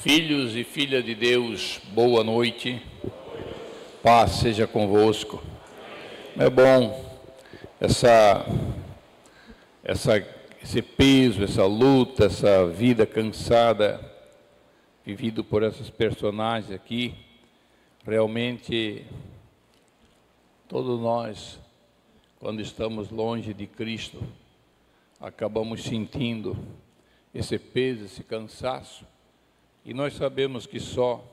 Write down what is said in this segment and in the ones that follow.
Filhos e filhas de Deus, boa noite, paz seja convosco. É bom esse peso, essa luta, essa vida cansada, vivido por esses personagens aqui. Realmente, todos nós, quando estamos longe de Cristo, acabamos sentindo esse peso, esse cansaço. E nós sabemos que só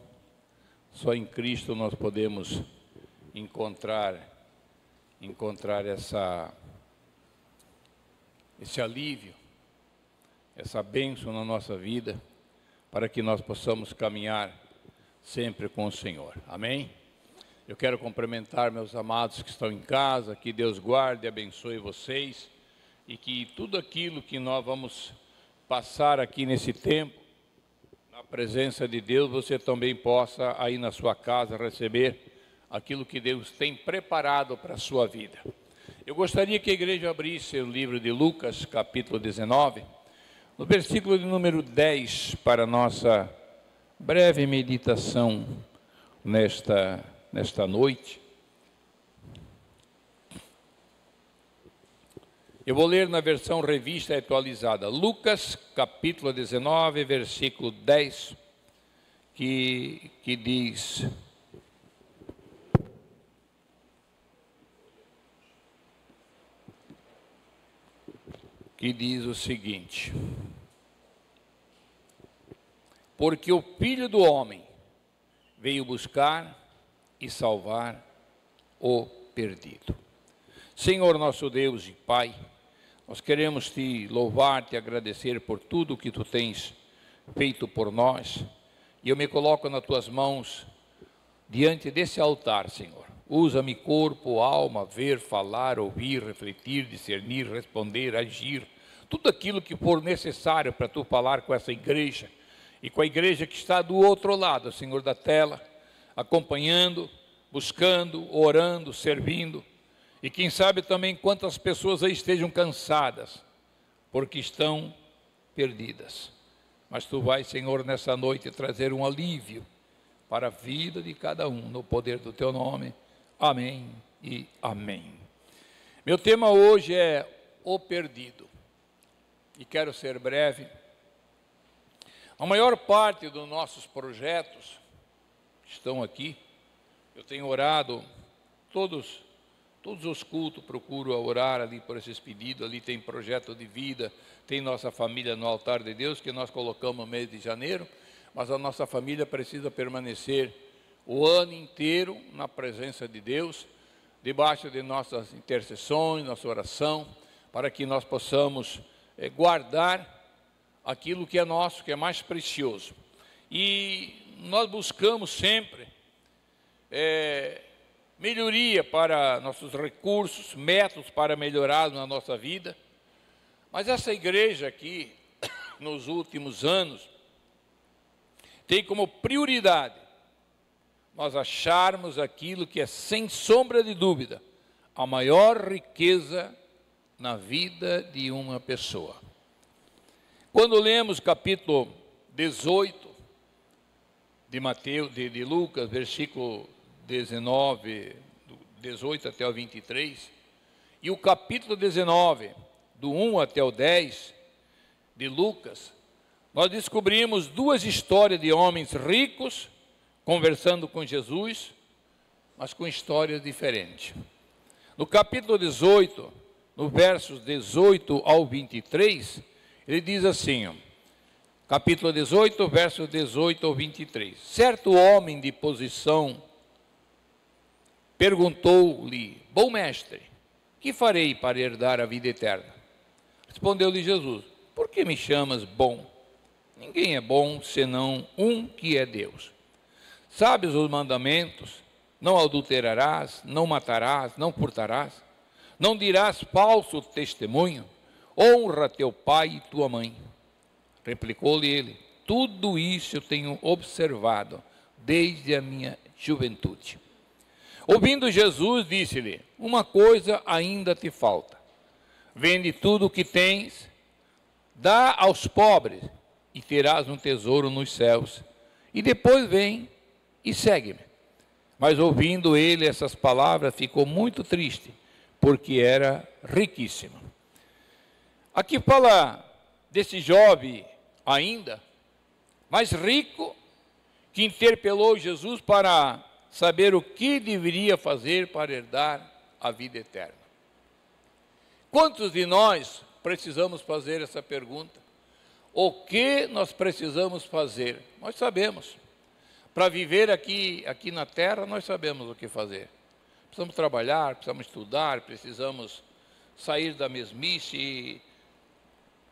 em Cristo nós podemos encontrar esse alívio, essa bênção na nossa vida, para que nós possamos caminhar sempre com o Senhor. Amém? Eu quero cumprimentar meus amados que estão em casa, que Deus guarde e abençoe vocês, e que tudo aquilo que nós vamos passar aqui nesse tempo, na presença de Deus, você também possa aí na sua casa receber aquilo que Deus tem preparado para a sua vida. Eu gostaria que a igreja abrisse o livro de Lucas, capítulo 19, no versículo de número 10, para a nossa breve meditação nesta noite. Eu vou ler na versão revista atualizada, Lucas, capítulo 19, versículo 10, que diz o seguinte: porque o Filho do Homem veio buscar e salvar o perdido. Senhor nosso Deus e Pai, nós queremos te louvar, te agradecer por tudo que tu tens feito por nós. E eu me coloco nas tuas mãos, diante desse altar, Senhor. Usa-me corpo, alma, ver, falar, ouvir, refletir, discernir, responder, agir. Tudo aquilo que for necessário para tu falar com essa igreja. E com a igreja que está do outro lado, Senhor, da tela, acompanhando, buscando, orando, servindo. E quem sabe também quantas pessoas aí estejam cansadas, porque estão perdidas. Mas tu vais, Senhor, nessa noite trazer um alívio para a vida de cada um, no poder do teu nome. Amém e amém. Meu tema hoje é o perdido. E quero ser breve. A maior parte dos nossos projetos estão aqui. Eu tenho orado todos os cultos, procuro orar ali por esses pedidos. Ali tem projeto de vida, tem nossa família no altar de Deus, que nós colocamos no mês de janeiro, mas a nossa família precisa permanecer o ano inteiro na presença de Deus, debaixo de nossas intercessões, nossa oração, para que nós possamos guardar aquilo que é nosso, que é mais precioso. E nós buscamos sempre melhoria para nossos recursos, métodos para melhorar na nossa vida. Mas essa igreja aqui, nos últimos anos, tem como prioridade nós acharmos aquilo que é, sem sombra de dúvida, a maior riqueza na vida de uma pessoa. Quando lemos capítulo 18 de Lucas, versículo 19, do 18 até o 23, e o capítulo 19, do 1 até o 10, de Lucas, nós descobrimos duas histórias de homens ricos, conversando com Jesus, mas com histórias diferentes. No capítulo 18, no versos 18 ao 23, ele diz assim, capítulo 18, versos 18 ao 23, certo homem de posição perguntou-lhe, bom mestre, que farei para herdar a vida eterna? Respondeu-lhe Jesus, por que me chamas bom? Ninguém é bom, senão um que é Deus. Sabes os mandamentos? Não adulterarás, não matarás, não furtarás, não dirás falso testemunho, honra teu pai e tua mãe. Replicou-lhe ele, tudo isso eu tenho observado desde a minha juventude. Ouvindo Jesus, disse-lhe, uma coisa ainda te falta. Vende tudo o que tens, dá aos pobres, e terás um tesouro nos céus. e depois vem e segue-me. Mas ouvindo ele essas palavras, ficou muito triste, porque era riquíssimo. Aqui fala desse jovem ainda, mais rico, que interpelou Jesus para saber o que deveria fazer para herdar a vida eterna. Quantos de nós precisamos fazer essa pergunta? O que nós precisamos fazer? Nós sabemos. Para viver aqui na terra, nós sabemos o que fazer. Precisamos trabalhar, precisamos estudar, precisamos sair da mesmice. E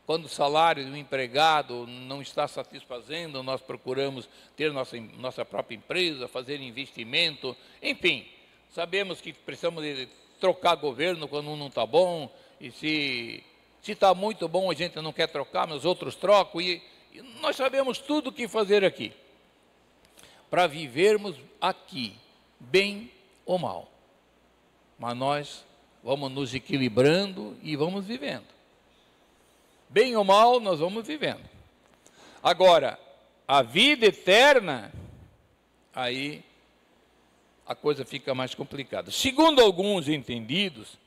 quando o salário do empregado não está satisfazendo, nós procuramos ter nossa própria empresa, fazer investimento. Enfim, sabemos que precisamos de trocar governo quando um não está bom. E se está muito bom, a gente não quer trocar, mas os outros trocam. E nós sabemos tudo o que fazer aqui, para vivermos aqui, bem ou mal. Mas nós vamos nos equilibrando e vamos vivendo. Bem ou mal, nós vamos vivendo. Agora, a vida eterna, aí a coisa fica mais complicada. Segundo alguns entendidos,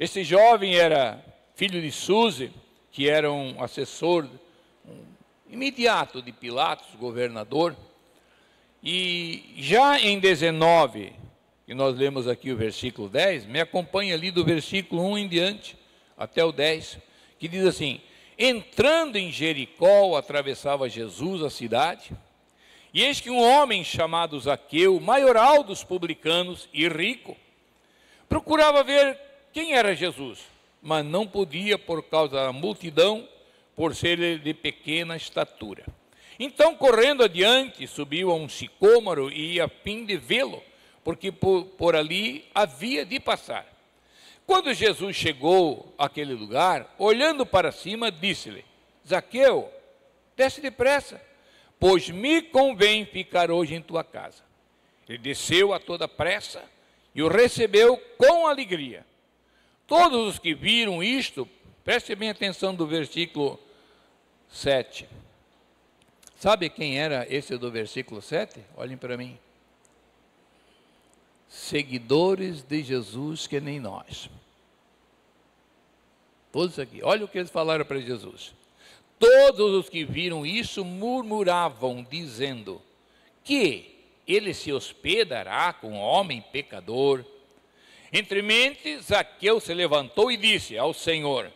esse jovem era filho de Suze, que era um assessor imediato de Pilatos, governador. E já em 19, que nós lemos aqui o versículo 10, me acompanha ali do versículo 1 em diante, até o 10, que diz assim: entrando em Jericó, atravessava Jesus a cidade, e eis que um homem chamado Zaqueu, maioral dos publicanos e rico, procurava ver quem era Jesus, mas não podia por causa da multidão, por ser de pequena estatura. Então, correndo adiante, subiu a um sicômoro e ia a fim de vê-lo, porque por ali havia de passar. Quando Jesus chegou àquele lugar, olhando para cima, disse-lhe: Zaqueu, desce depressa, pois me convém ficar hoje em tua casa. Ele desceu a toda pressa e o recebeu com alegria. Todos os que viram isto, prestem bem atenção do versículo 7. Sabe quem era esse do versículo 7? Olhem para mim. Seguidores de Jesus que nem nós. Todos aqui. Olha o que eles falaram para Jesus. Todos os que viram isso murmuravam, dizendo que ele se hospedará com um homem pecador. Entremente, Zaqueu se levantou e disse ao Senhor: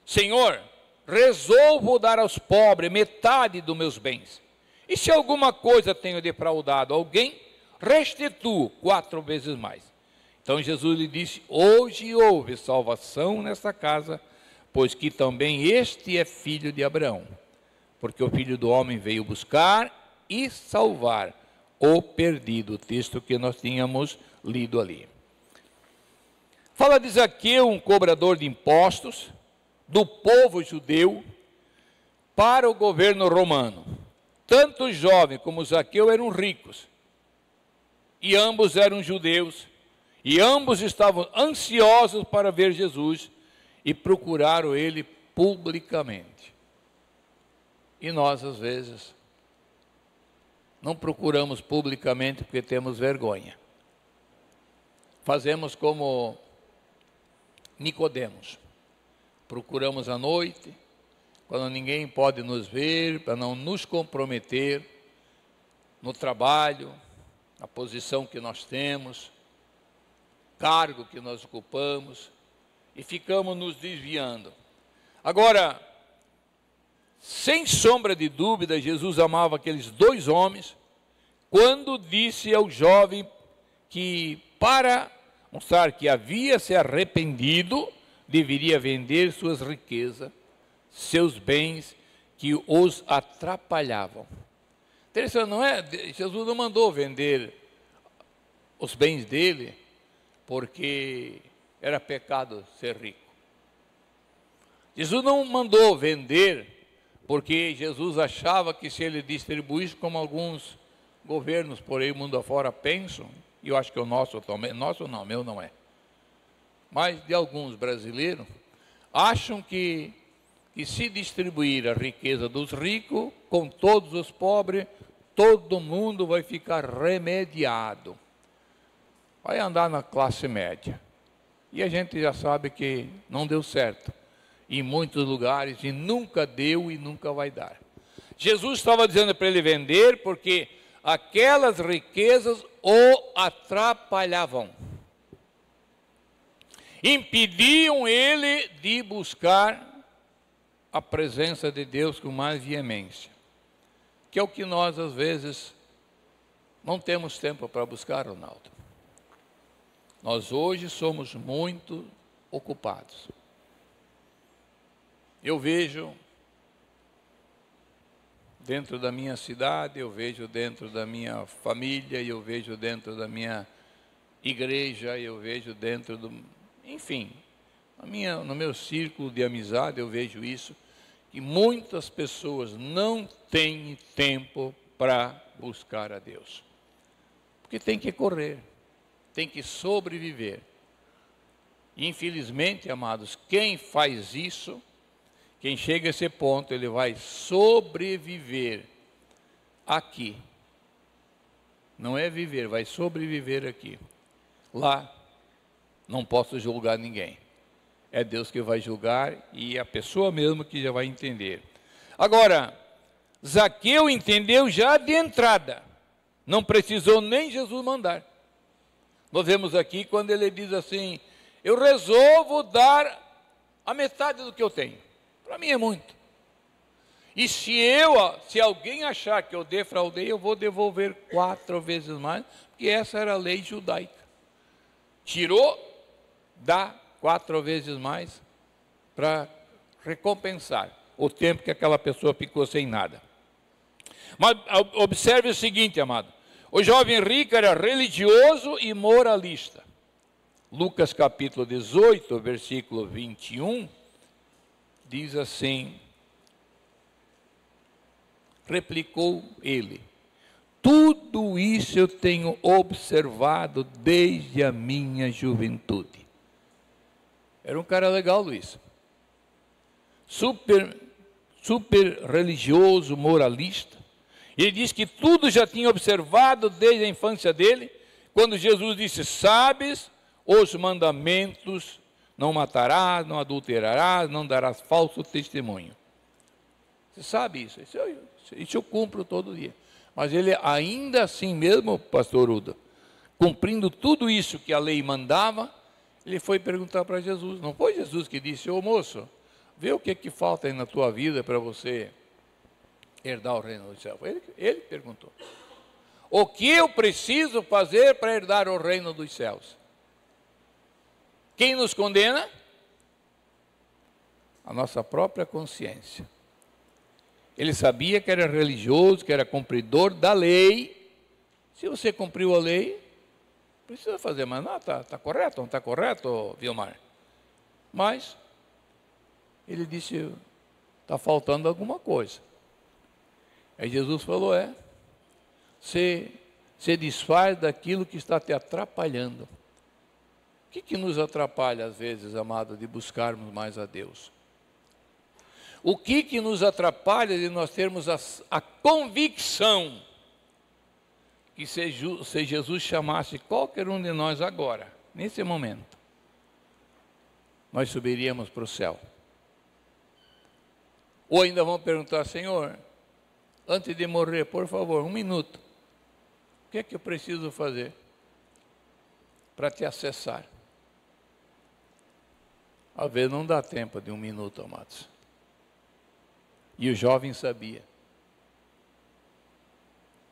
Senhor, resolvo dar aos pobres metade dos meus bens. E se alguma coisa tenho defraudado alguém, restituo 4 vezes mais. Então Jesus lhe disse: hoje houve salvação nesta casa, pois que também este é filho de Abraão. Porque o Filho do Homem veio buscar e salvar o perdido. O texto que nós tínhamos lido ali. Fala de Zaqueu, um cobrador de impostos, do povo judeu, para o governo romano. Tanto o jovem como Zaqueu eram ricos, e ambos eram judeus, e ambos estavam ansiosos para ver Jesus, e procuraram ele publicamente. E nós, às vezes, não procuramos publicamente porque temos vergonha. Fazemos como Nicodemos. Procuramos à noite, quando ninguém pode nos ver, para não nos comprometer no trabalho, na posição que nós temos, cargo que nós ocupamos, e ficamos nos desviando. Agora, sem sombra de dúvida, Jesus amava aqueles 2 homens, quando disse ao jovem que, para mostrar que havia se arrependido, deveria vender suas riquezas, seus bens que os atrapalhavam. Interessante, não é? Jesus não mandou vender os bens dele porque era pecado ser rico. Jesus não mandou vender porque Jesus achava que se ele distribuísse, como alguns governos por aí mundo afora pensam, e eu acho que o nosso também, nosso não, meu não é, mas de alguns brasileiros, acham que se distribuir a riqueza dos ricos com todos os pobres, todo mundo vai ficar remediado. Vai andar na classe média. E a gente já sabe que não deu certo em muitos lugares, e nunca deu e nunca vai dar. Jesus estava dizendo para ele vender, porque aquelas riquezas o atrapalhavam. Impediam ele de buscar a presença de Deus com mais veemência, que é o que nós às vezes não temos tempo para buscar, Ronaldo. Nós hoje somos muito ocupados. Eu vejo dentro da minha cidade, eu vejo dentro da minha família, eu vejo dentro da minha igreja, eu vejo dentro do... Enfim, no meu círculo de amizade eu vejo isso, que muitas pessoas não têm tempo para buscar a Deus. Porque tem que correr, tem que sobreviver. Infelizmente, amados, quem faz isso, quem chega a esse ponto, ele vai sobreviver aqui. Não é viver, vai sobreviver aqui. Lá, não posso julgar ninguém. É Deus que vai julgar e a pessoa mesmo que já vai entender. Agora, Zaqueu entendeu já de entrada. Não precisou nem Jesus mandar. Nós vemos aqui quando ele diz assim: eu resolvo dar a metade do que eu tenho. Para mim é muito. E se alguém achar que eu defraudei, eu vou devolver 4 vezes mais, porque essa era a lei judaica. Tirou, dá 4 vezes mais para recompensar o tempo que aquela pessoa ficou sem nada. Mas observe o seguinte, amado. O jovem rico era religioso e moralista. Lucas capítulo 18, versículo 21, diz assim: replicou ele, tudo isso eu tenho observado desde a minha juventude. Era um cara legal, Luiz. Super religioso, moralista. Ele diz que tudo já tinha observado desde a infância dele, quando Jesus disse: sabes os mandamentos, não matarás, não adulterarás, não darás falso testemunho. Você sabe isso? Isso eu cumpro todo dia. Mas ele ainda assim mesmo, pastor Uda, cumprindo tudo isso que a lei mandava, ele foi perguntar para Jesus. Não foi Jesus que disse: ô moço, vê o que falta aí na tua vida para você herdar o reino dos céus. Ele perguntou: o que eu preciso fazer para herdar o reino dos céus? Quem nos condena? A nossa própria consciência. Ele sabia que era religioso, que era cumpridor da lei. Se você cumpriu a lei, precisa fazer, mas não, está correto, não está correto, Vilmar? Mas ele disse: está faltando alguma coisa. Aí Jesus falou: você desfaz daquilo que está te atrapalhando. O que nos atrapalha às vezes, amado, de buscarmos mais a Deus? O que nos atrapalha de nós termos a convicção que se Jesus chamasse qualquer um de nós agora, nesse momento, nós subiríamos para o céu? Ou ainda vamos perguntar: Senhor, antes de morrer, por favor, 1 minuto, o que é que eu preciso fazer para te acessar? Às vezes não dá tempo de 1 minuto, amados. E o jovem sabia: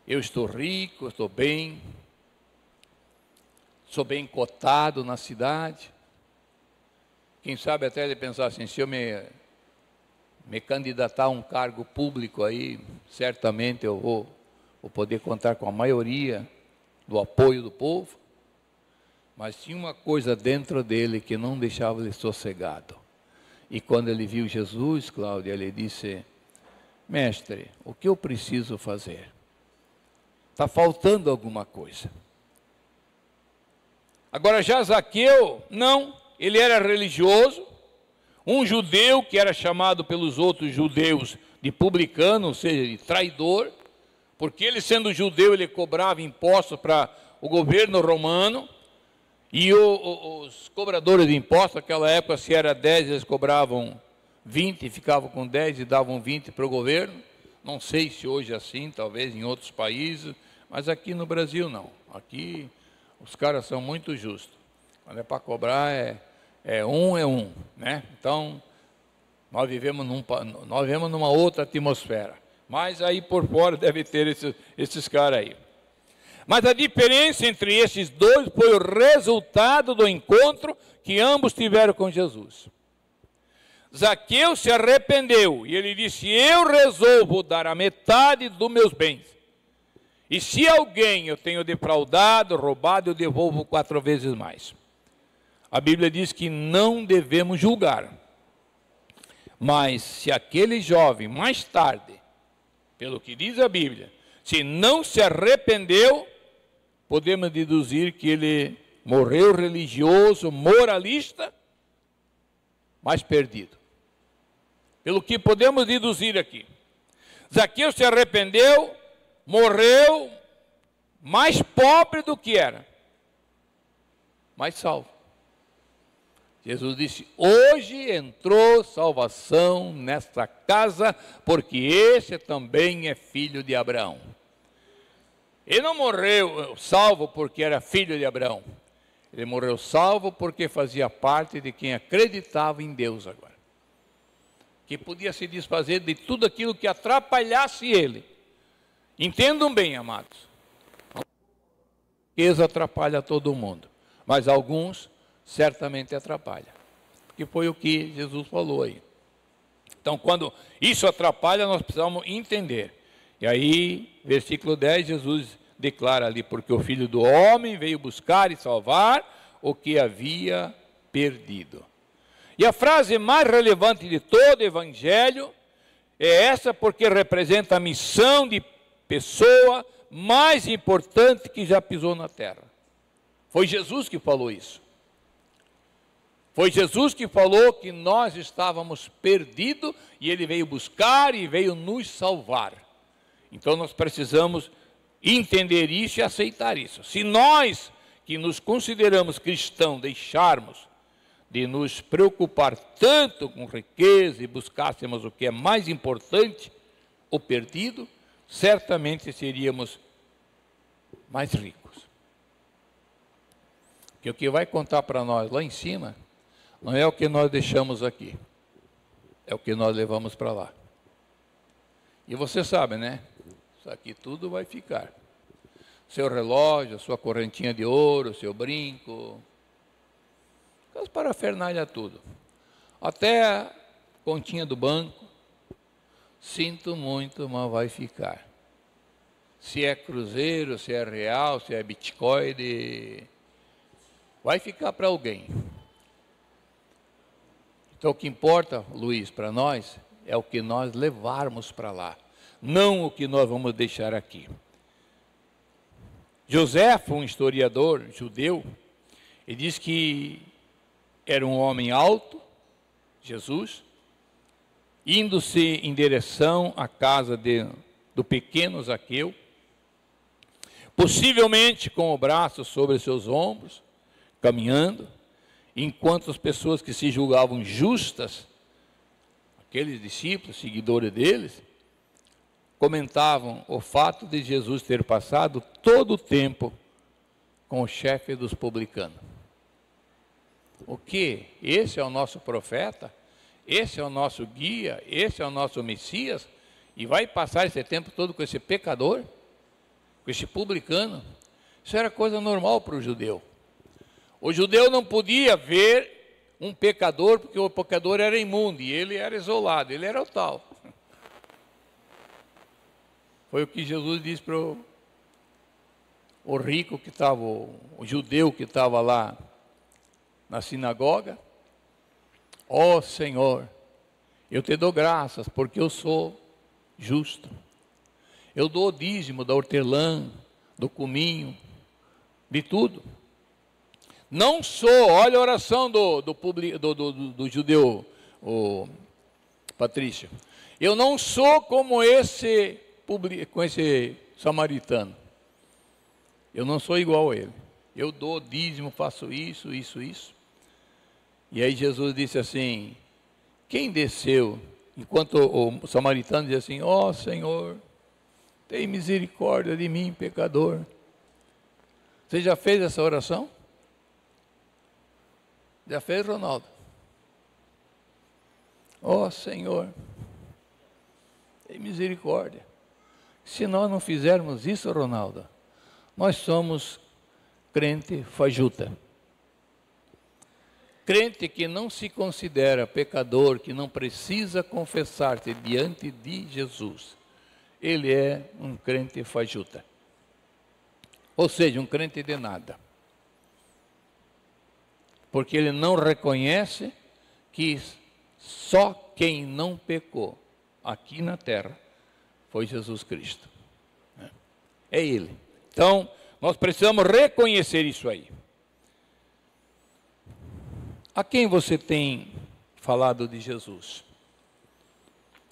eu estou rico, estou bem, sou bem cotado na cidade. Quem sabe até ele pensar assim: se eu me candidatar a um cargo público aí, certamente eu vou poder contar com a maioria do apoio do povo. Mas tinha uma coisa dentro dele que não deixava ele sossegado. E quando ele viu Jesus, Cláudia, ele disse: mestre, o que eu preciso fazer? Está faltando alguma coisa. Agora já Zaqueu, não, ele era religioso, um judeu que era chamado pelos outros judeus de publicano, ou seja, de traidor, porque ele, sendo judeu, ele cobrava impostos para o governo romano, e os cobradores de impostos, naquela época, se era 10, eles cobravam 20, ficavam com 10 e davam 20 para o governo. Não sei se hoje é assim, talvez em outros países, mas aqui no Brasil não. Aqui os caras são muito justos. Quando é para cobrar, é um, né? Então, nós vivemos numa outra atmosfera. Mas aí por fora deve ter esses caras aí. Mas a diferença entre esses dois foi o resultado do encontro que ambos tiveram com Jesus. Zaqueu se arrependeu e ele disse: eu resolvo dar a metade dos meus bens. E se alguém eu tenho defraudado, roubado, eu devolvo 4 vezes mais. A Bíblia diz que não devemos julgar. Mas se aquele jovem, mais tarde, pelo que diz a Bíblia, se não se arrependeu, podemos deduzir que ele morreu religioso, moralista, mas perdido. Pelo que podemos deduzir aqui. Zaqueu se arrependeu, morreu mais pobre do que era, mas salvo. Jesus disse: hoje entrou salvação nesta casa, porque esse também é filho de Abraão. Ele não morreu salvo porque era filho de Abraão. Ele morreu salvo porque fazia parte de quem acreditava em Deus agora. Que podia se desfazer de tudo aquilo que atrapalhasse ele. Entendam bem, amados. A riqueza atrapalha todo mundo, mas alguns certamente atrapalha. Que foi o que Jesus falou aí. Então, quando isso atrapalha, nós precisamos entender. E aí, versículo 10, Jesus declara ali: porque o Filho do Homem veio buscar e salvar o que havia perdido. E a frase mais relevante de todo o Evangelho é essa, porque representa a missão de pessoa mais importante que já pisou na terra. Foi Jesus que falou isso. Foi Jesus que falou que nós estávamos perdidos e Ele veio buscar e veio nos salvar. Então nós precisamos entender isso e aceitar isso. Se nós, que nos consideramos cristãos, deixarmos de nos preocupar tanto com riqueza e buscássemos o que é mais importante, o perdido, certamente seríamos mais ricos. Porque o que vai contar para nós lá em cima não é o que nós deixamos aqui, é o que nós levamos para lá. E você sabe, né? Isso aqui tudo vai ficar. Seu relógio, a sua correntinha de ouro, seu brinco, as parafernália tudo. Até a continha do banco, sinto muito, mas vai ficar. Se é cruzeiro, se é real, se é bitcoin, vai ficar para alguém. Então o que importa, Luiz, para nós, é o que nós levarmos para lá, não o que nós vamos deixar aqui. José, um historiador judeu, ele diz que era um homem alto, Jesus, indo-se em direção à casa do pequeno Zaqueu, possivelmente com o braço sobre seus ombros, caminhando, enquanto as pessoas que se julgavam justas, aqueles discípulos, seguidores deles, comentavam o fato de Jesus ter passado todo o tempo com o chefe dos publicanos. O que? Esse é o nosso profeta? Esse é o nosso guia? Esse é o nosso Messias? E vai passar esse tempo todo com esse pecador? Com esse publicano? Isso era coisa normal para o judeu. O judeu não podia ver um pecador, porque o pecador era imundo e ele era isolado, ele era o tal. Foi o que Jesus disse para o rico que estava, o judeu que estava lá na sinagoga: ó Senhor, eu te dou graças porque eu sou justo. Eu dou o dízimo da hortelã, do cominho, de tudo. Não sou, olha a oração do judeu, Patrícia. Eu não sou como esse samaritano. Eu não sou igual a ele. Eu dou dízimo, faço isso, isso, isso. E aí Jesus disse assim, quem desceu? Enquanto o samaritano dizia assim, ó Senhor, tem misericórdia de mim, pecador. Você já fez essa oração? Já fez, Ronaldo? Ó Senhor, tem misericórdia. Se nós não fizermos isso, Ronaldo, nós somos crente fajuta. Crente que não se considera pecador, que não precisa confessar-se diante de Jesus, ele é um crente fajuta. Ou seja, um crente de nada. Porque ele não reconhece que só quem não pecou aqui na terra foi Jesus Cristo. É Ele. Então, nós precisamos reconhecer isso aí. A quem você tem falado de Jesus?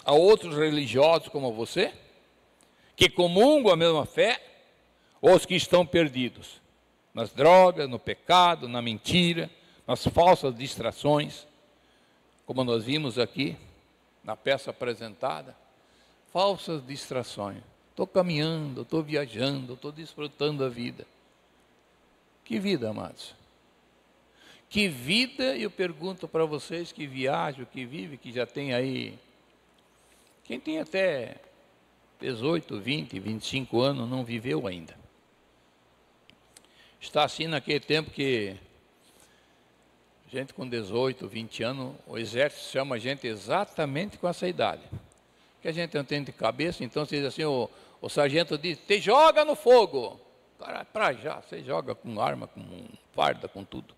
A outros religiosos como você? Que comungam a mesma fé? Ou os que estão perdidos? Nas drogas, no pecado, na mentira, nas falsas distrações? Como nós vimos aqui, na peça apresentada. Falsas distrações. Estou caminhando, estou viajando, estou desfrutando a vida. Que vida, amados? Que vida, eu pergunto para vocês que viajam, que vivem, que já tem aí, quem tem até 18, 20, 25 anos, não viveu ainda. Está assim naquele tempo que gente com 18, 20 anos, o exército chama a gente exatamente com essa idade. Que a gente não tem de cabeça, então você diz assim, o sargento diz, te joga no fogo. Cara, para já, você joga com arma, com farda, com tudo.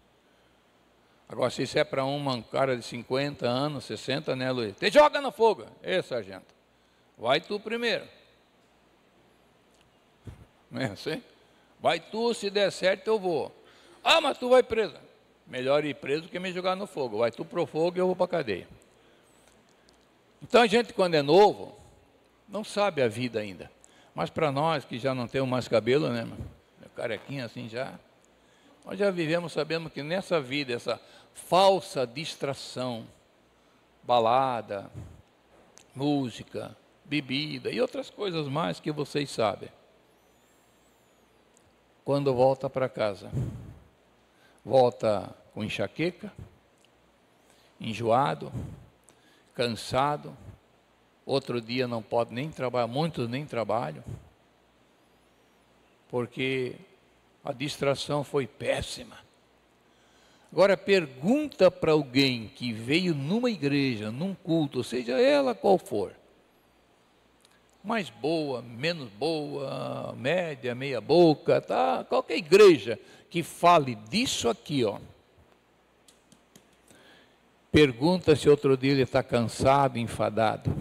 Agora, se isso é para um cara de 50 anos, 60, né, Luiz? Te joga no fogo. Ei, sargento, vai tu primeiro. Não é assim? Vai tu, se der certo eu vou. Ah, mas tu vai preso. Melhor ir preso que me jogar no fogo. Vai tu pro fogo e eu vou para a cadeia. Então a gente, quando é novo, não sabe a vida ainda. Mas para nós que já não temos mais cabelo, né, carequinha assim já, nós já vivemos, sabemos que nessa vida, essa falsa distração, balada, música, bebida e outras coisas mais que vocês sabem. Quando volta para casa, volta com enxaqueca, enjoado, cansado, outro dia não pode nem trabalhar, muitos nem trabalham, porque a distração foi péssima. Agora pergunta para alguém que veio numa igreja, num culto, seja ela qual for, mais boa, menos boa, média, meia boca, tá? Qualquer igreja que fale disso aqui, ó. Pergunta se outro dia ele está cansado, enfadado.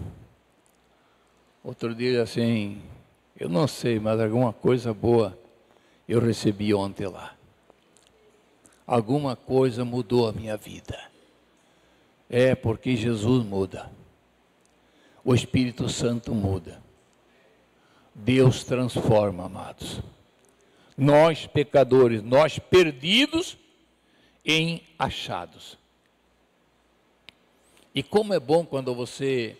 Outro dia assim, eu não sei, mas alguma coisa boa eu recebi ontem lá. Alguma coisa mudou a minha vida. É porque Jesus muda. O Espírito Santo muda. Deus transforma, amados. Nós pecadores, nós perdidos em achados. E como é bom quando você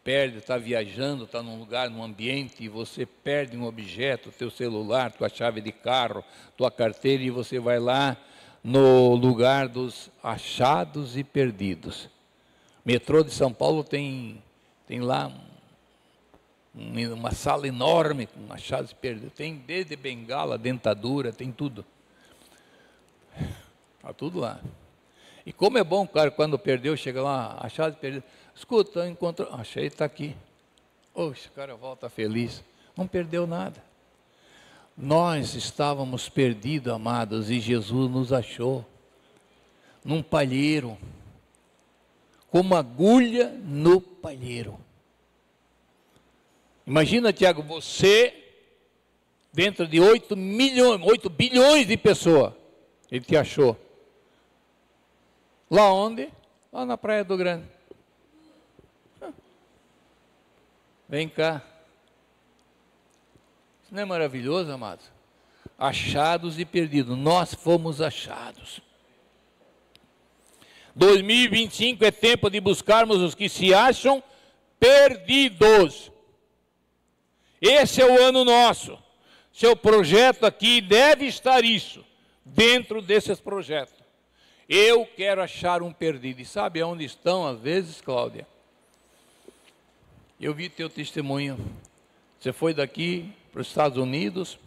perde, está viajando, está num lugar, num ambiente, e você perde um objeto, teu celular, tua chave de carro, tua carteira, e você vai lá no lugar dos achados e perdidos. Metrô de São Paulo tem lá uma sala enorme com achados e perdidos. Tem desde bengala, dentadura, tem tudo. Está tudo lá. E como é bom, cara, quando perdeu, chega lá, achado e perdido. Escuta, encontrou, achei, está aqui. Oxe, o cara volta feliz. Não perdeu nada. Nós estávamos perdidos, amados, e Jesus nos achou. Num palheiro. Como agulha no palheiro. Imagina, Tiago, você, dentro de 8 bilhões de pessoas, ele te achou. Lá onde? Lá na Praia do Grande. Vem cá. Não é maravilhoso, amados? Achados e perdidos. Nós fomos achados. 2025 é tempo de buscarmos os que se acham perdidos. Esse é o ano nosso. Seu projeto aqui deve estar isso, dentro desses projetos. Eu quero achar um perdido. E sabe onde estão às vezes, Cláudia? Eu vi teu testemunho. Você foi daqui para os Estados Unidos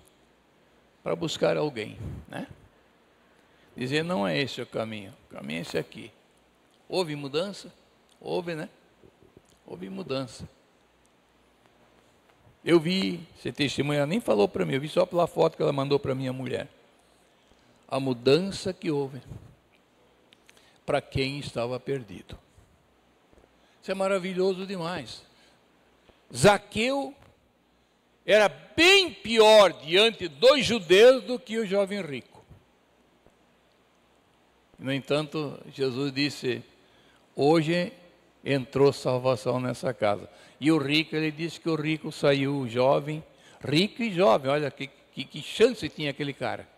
para buscar alguém, né? Dizer, não é esse o caminho é esse aqui. Houve mudança? Houve, né? Houve mudança. Eu vi, você testemunha, ela nem falou para mim, eu vi só pela foto que ela mandou para minha mulher. A mudança que houve para quem estava perdido. Isso é maravilhoso demais. Zaqueu era bem pior diante dos judeus do que o jovem rico. No entanto, Jesus disse, hoje entrou salvação nessa casa. E o rico, ele disse que o rico saiu jovem, rico e jovem, olha que chance tinha aquele cara.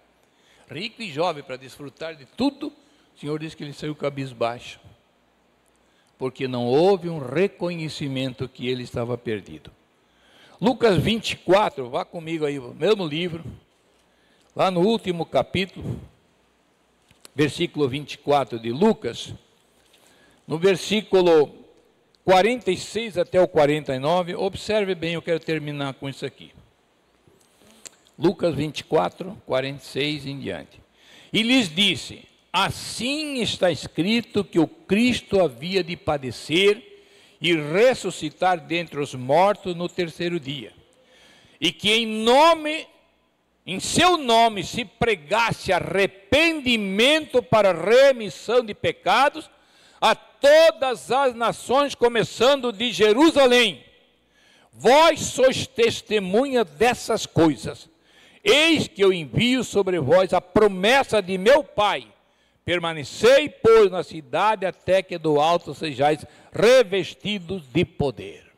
Rico e jovem para desfrutar de tudo, o Senhor disse que ele saiu cabisbaixo. Porque não houve um reconhecimento que ele estava perdido. Lucas 24, vá comigo aí, o mesmo livro, lá no último capítulo, versículo 24 de Lucas, no versículo 46 até o 49, observe bem, eu quero terminar com isso aqui. Lucas 24, 46 em diante. E lhes disse, assim está escrito que o Cristo havia de padecer e ressuscitar dentre os mortos no terceiro dia. E que em seu nome se pregasse arrependimento para remissão de pecados a todas as nações, começando de Jerusalém. Vós sois testemunha dessas coisas. Eis que eu envio sobre vós a promessa de meu Pai. Permanecei, pois, na cidade, até que do alto sejais revestidos de poder.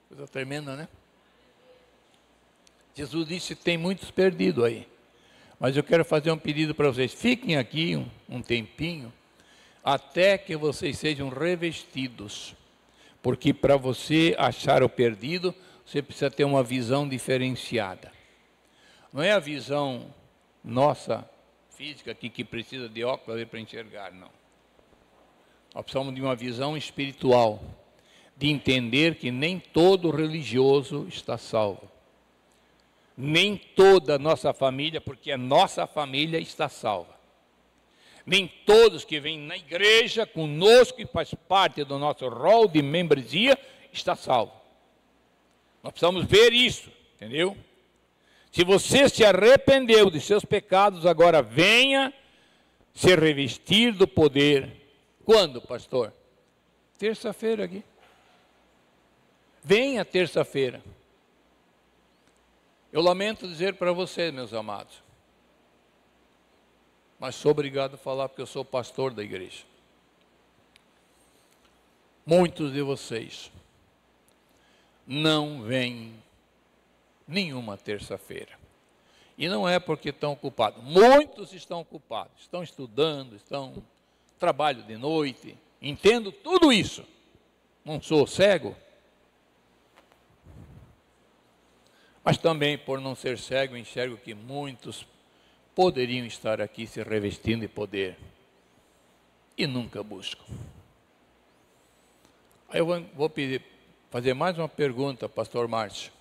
Coisa tremenda, né? Jesus disse, tem muitos perdidos aí. Mas eu quero fazer um pedido para vocês. Fiquem aqui um tempinho, até que vocês sejam revestidos. Porque para você achar o perdido, você precisa ter uma visão diferenciada. Não é a visão nossa, física aqui, que precisa de óculos para enxergar, não. Nós precisamos de uma visão espiritual, de entender que nem todo religioso está salvo. Nem toda a nossa família, porque a nossa família está salva. Nem todos que vêm na igreja conosco e faz parte do nosso rol de membresia está salvo. Nós precisamos ver isso, entendeu? Se você se arrependeu de seus pecados, agora venha se revestir do poder. Quando, pastor? Terça-feira aqui. Venha terça-feira. Eu lamento dizer para vocês, meus amados, mas sou obrigado a falar porque eu sou pastor da igreja. Muitos de vocês não vêm nenhuma terça-feira. E não é porque estão ocupados. Muitos estão ocupados, estão estudando, estão trabalho de noite. Entendo tudo isso. Não sou cego. Mas também, por não ser cego, enxergo que muitos poderiam estar aqui se revestindo de poder e nunca buscam. Aí eu vou fazer mais uma pergunta, pastor Márcio.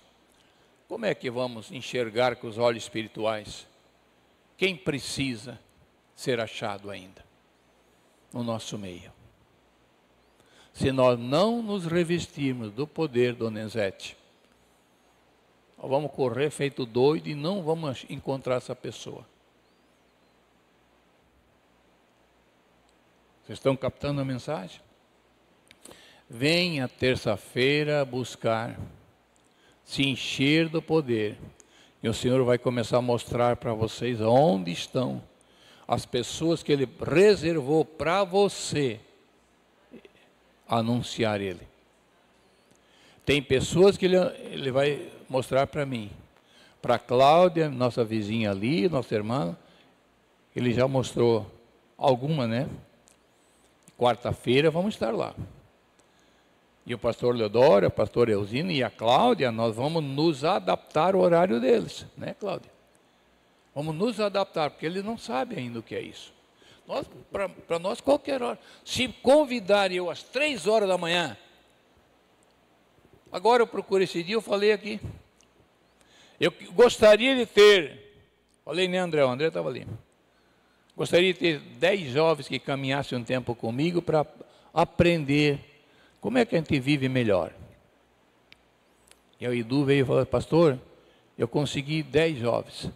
Como é que vamos enxergar com os olhos espirituais quem precisa ser achado ainda no nosso meio? Se nós não nos revestirmos do poder do Donizete, nós vamos correr feito doido e não vamos encontrar essa pessoa. Vocês estão captando a mensagem? Venha terça-feira buscar se encher do poder. E o Senhor vai começar a mostrar para vocês onde estão as pessoas que Ele reservou para você anunciar Ele. Tem pessoas que ele vai mostrar para mim. Para a Cláudia, nossa vizinha ali, nossa irmã, ele já mostrou alguma, né? Quarta-feira vamos estar lá. E o pastor Leodoro, a pastora Elzina e a Cláudia, nós vamos nos adaptar ao horário deles, né, Cláudia? Vamos nos adaptar, porque eles não sabem ainda o que é isso. Para nós, qualquer hora. Se convidar eu às 3 horas da manhã, agora eu procuro esse dia, eu falei aqui. Eu gostaria de ter, falei nem André, o André estava ali. Gostaria de ter 10 jovens que caminhassem um tempo comigo para aprender como é que a gente vive melhor. E o Edu veio e falou, pastor, eu consegui 10 jovens.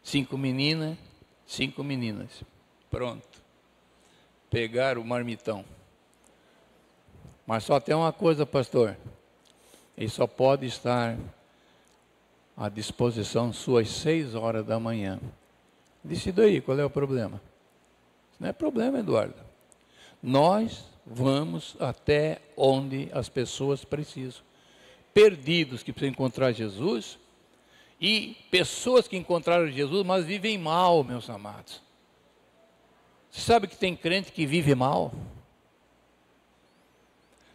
5 meninas, 5 meninas. Pronto. Pegaram o marmitão. Mas só tem uma coisa, pastor. Ele só pode estar à disposição sua às 6 horas da manhã. Disse, daí, qual é o problema? Não é problema, Eduardo. Nós vamos até onde as pessoas precisam. Perdidos que precisam encontrar Jesus e pessoas que encontraram Jesus, mas vivem mal, meus amados. Você sabe que tem crente que vive mal?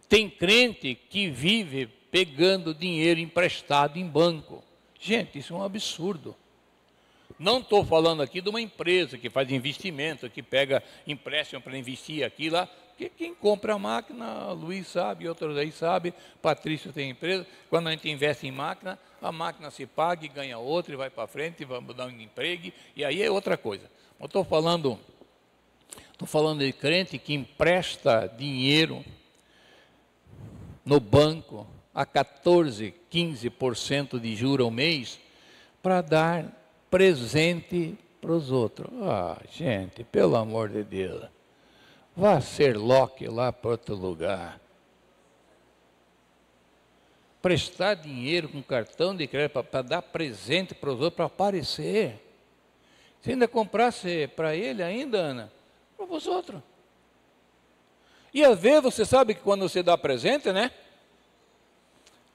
Tem crente que vive pegando dinheiro emprestado em banco. Gente, isso é um absurdo. Não estou falando aqui de uma empresa que faz investimento, que pega empréstimo para investir aqui lá. Porque quem compra a máquina, Luiz sabe, outros aí sabem, Patrício tem empresa. Quando a gente investe em máquina, a máquina se paga e ganha outra e vai para frente, e vai mudar um emprego, e aí é outra coisa. Eu estou falando de crente que empresta dinheiro no banco a 14, 15% de juros ao mês para dar presente para os outros. Ah, gente, pelo amor de Deus, vá ser Loki lá para outro lugar. Prestar dinheiro com cartão de crédito para dar presente para os outros, para aparecer. Se ainda comprasse para ele ainda, Ana, para os outros. E às vezes você sabe que quando você dá presente, né?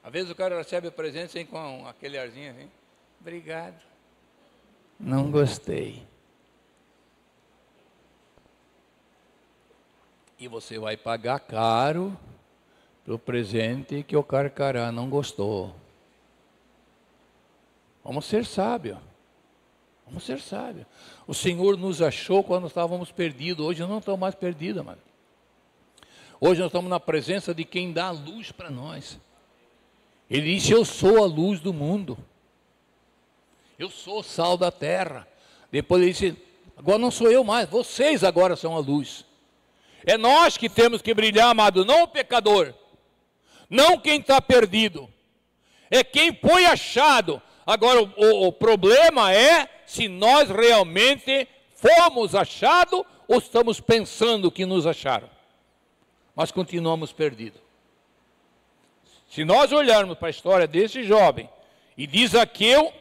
Às vezes o cara recebe o presente sem com aquele arzinho assim. Obrigado. Não gostei. E você vai pagar caro pelo presente que o carcará não gostou. Vamos ser sábios. Vamos ser sábios. O Senhor nos achou quando estávamos perdidos. Hoje não estamos mais perdidos, mano. Hoje nós estamos na presença de quem dá a luz para nós. Ele disse, eu sou a luz do mundo. Eu sou o sal da terra. Depois ele disse, agora não sou eu mais, vocês agora são a luz. É nós que temos que brilhar, amado, não o pecador. Não quem está perdido. É quem foi achado. Agora o problema é se nós realmente fomos achados ou estamos pensando que nos acharam. Mas continuamos perdidos. Se nós olharmos para a história desse jovem e de Zaqueu,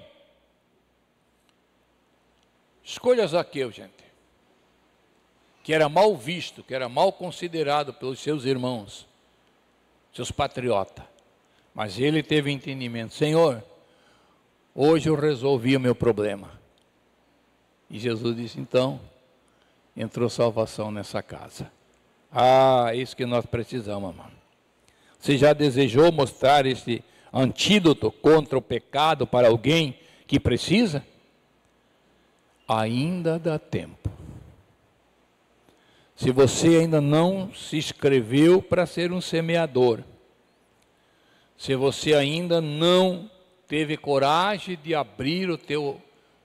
escolha Zaqueu, gente, que era mal visto, que era mal considerado pelos seus irmãos, seus patriotas. Mas ele teve entendimento. Senhor, hoje eu resolvi o meu problema. E Jesus disse, então, entrou salvação nessa casa. Ah, é isso que nós precisamos, amado. Você já desejou mostrar esse antídoto contra o pecado para alguém que precisa? Ainda dá tempo. Se você ainda não se inscreveu para ser um semeador, se você ainda não teve coragem de abrir o teu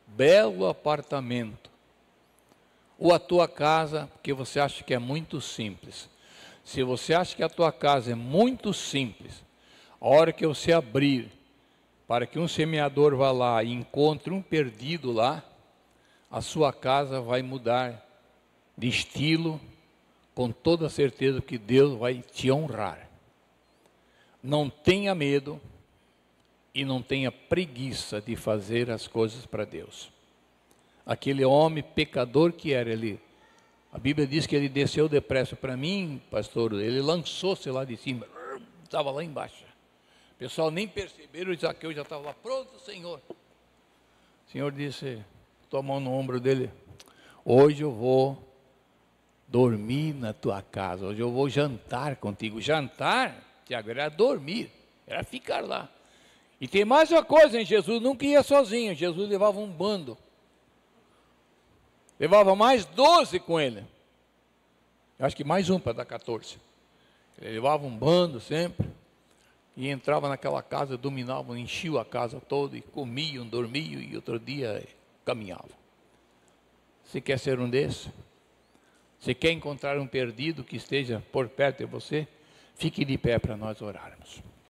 belo apartamento, ou a tua casa, porque você acha que é muito simples. Se você acha que a tua casa é muito simples, a hora que você abrir, para que um semeador vá lá e encontre um perdido lá, a sua casa vai mudar de estilo, com toda certeza que Deus vai te honrar. Não tenha medo e não tenha preguiça de fazer as coisas para Deus. Aquele homem pecador que era, a Bíblia diz que ele desceu depressa. Para mim, pastor, ele lançou-se lá de cima, estava lá embaixo. pessoal nem perceberam, o Zaqueu já estava lá, pronto, Senhor. O Senhor disse, tomou no ombro dele, hoje eu vou dormir na tua casa, hoje eu vou jantar contigo. Jantar, Tiago, era dormir, era ficar lá. E tem mais uma coisa, hein? Jesus nunca ia sozinho, Jesus levava um bando. Levava mais 12 com ele. Eu acho que mais um para dar 14. Ele levava um bando sempre. E entrava naquela casa, dominavam, enchiam a casa toda. E comiam, dormiam e outro dia caminhavam. Você quer ser um desses? Você quer encontrar um perdido que esteja por perto de você? Fique de pé para nós orarmos.